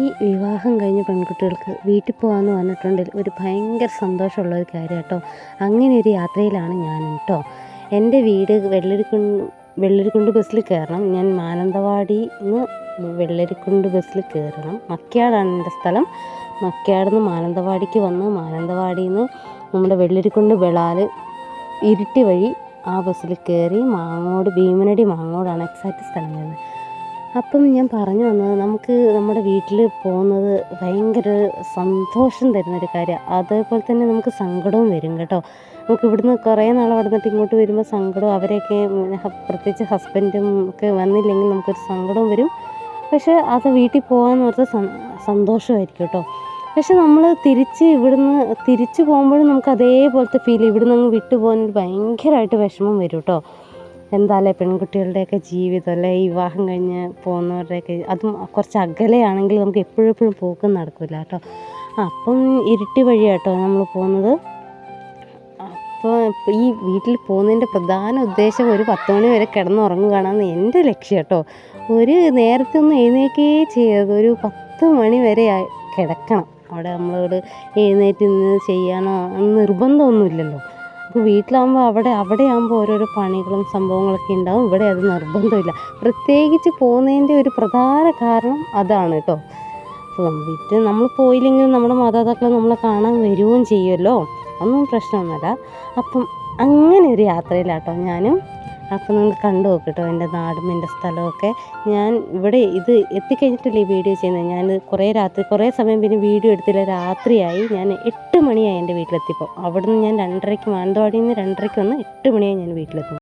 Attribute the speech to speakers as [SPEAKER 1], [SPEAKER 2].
[SPEAKER 1] ഈ വിവാഹം കഴിഞ്ഞ പെൺകുട്ടികൾക്ക് വീട്ടിൽ പോകാമെന്ന് പറഞ്ഞിട്ടുണ്ടെങ്കിൽ ഒരു ഭയങ്കര സന്തോഷമുള്ളൊരു കാര്യം കേട്ടോ. അങ്ങനെ ഒരു യാത്രയിലാണ് ഞാൻ കേട്ടോ. എൻ്റെ വീട് വെള്ളരിക്കുണ്ട് ബസ്സിൽ കയറണം. ഞാൻ മാനന്തവാടിന്ന് വെള്ളരിക്കുണ്ട് ബസ്സിൽ കയറണം. മക്കയാടാണ് എൻ്റെ സ്ഥലം. മക്കയാടുന്ന് മാനന്തവാടിക്ക് വന്ന് മാനന്തവാടിയിൽ നിന്ന് നമ്മുടെ വെള്ളരിക്കുണ്ട് വെളാൽ ഇരിട്ടി വഴി ആ ബസ്സിൽ കയറി ഭീമനടി മാങ്ങോടാണ് എക്സാക്റ്റ് സ്ഥലം വരുന്നത്. അപ്പം ഞാൻ പറഞ്ഞു വന്നത്, നമുക്ക് നമ്മുടെ വീട്ടിൽ പോകുന്നത് ഭയങ്കര സന്തോഷം തരുന്നൊരു കാര്യമാണ്. അതേപോലെ തന്നെ നമുക്ക് സങ്കടവും വരും കേട്ടോ. നമുക്ക് ഇവിടുന്ന് കുറേ നാൾ നടന്നിട്ട് ഇങ്ങോട്ട് വരുമ്പോൾ സങ്കടവും, അവരെയൊക്കെ പ്രത്യേകിച്ച് ഹസ്ബൻഡും ഒക്കെ വന്നില്ലെങ്കിൽ നമുക്കൊരു സങ്കടവും വരും. പക്ഷേ അത് വീട്ടിൽ പോകാമെന്ന് പറഞ്ഞാൽ സന്തോഷമായിരിക്കും കേട്ടോ. പക്ഷെ നമ്മൾ തിരിച്ച് പോകുമ്പോഴും നമുക്ക് അതേപോലത്തെ ഫീൽ, ഇവിടുന്ന് അങ്ങ് വിട്ടു പോകാൻ ഭയങ്കരമായിട്ട് വിഷമം വരും കേട്ടോ. എന്താല്ലേ പെൺകുട്ടികളുടെയൊക്കെ ജീവിതം അല്ലേ, ഈ വിവാഹം കഴിഞ്ഞ് പോകുന്നവരുടെയൊക്കെ, അതും കുറച്ച് അകലെയാണെങ്കിൽ നമുക്ക് എപ്പോഴും പോക്കും നടക്കില്ല കേട്ടോ. അപ്പം ഇരിട്ടി വഴിയാണ് കേട്ടോ നമ്മൾ പോകുന്നത്. അപ്പോൾ ഈ വീട്ടിൽ പോകുന്നതിൻ്റെ പ്രധാന ഉദ്ദേശം ഒരു 10 മണി വരെ കിടന്നുറങ്ങുകയാണെന്ന് എൻ്റെ ലക്ഷ്യം കേട്ടോ. നേരത്തെ ഒന്നും എഴുന്നേൽക്കേ ചെയ്യരുത്. ഒരു 10 മണി വരെ കിടക്കണം. അവിടെ നമ്മളോട് എഴുന്നേറ്റ് നിന്ന് ചെയ്യണോ നിർബന്ധമൊന്നുമില്ലല്ലോ. അപ്പോൾ വീട്ടിലാകുമ്പോൾ അവിടെ ആകുമ്പോൾ ഓരോരോ പണികളും സംഭവങ്ങളൊക്കെ ഉണ്ടാവും. ഇവിടെ അത് നിർബന്ധമില്ല. പ്രത്യേകിച്ച് പോകുന്നതിൻ്റെ ഒരു പ്രധാന കാരണം അതാണ് കേട്ടോ. അപ്പോൾ നമ്മൾ പോയില്ലെങ്കിൽ നമ്മുടെ മാതാപിതാക്കൾ നമ്മളെ കാണാൻ വരികയും ചെയ്യുമല്ലോ, അതൊന്നും പ്രശ്നമൊന്നുമല്ല. അപ്പം അങ്ങനെ ഒരു യാത്രയിലാട്ടോ ഞാനും. അപ്പം നിങ്ങൾ കണ്ടു നോക്കട്ടോ എൻ്റെ നാടും എൻ്റെ സ്ഥലമൊക്കെ. ഞാൻ ഇവിടെ ഇത് എത്തിക്കഴിഞ്ഞിട്ടല്ലേ ഈ വീഡിയോ ചെയ്യുന്നത്. ഞാൻ കുറേ സമയം പിന്നെ വീഡിയോ എടുത്തില്ല. രാത്രിയായി. ഞാൻ 8 മണിയായി എൻ്റെ വീട്ടിലെത്തിയപ്പോൾ. അവിടെ നിന്ന് ഞാൻ 2:30 മാനന്തവാടിയിൽ നിന്ന് 2:30 വന്ന് 8 മണിയായി ഞാൻ വീട്ടിലെത്തും.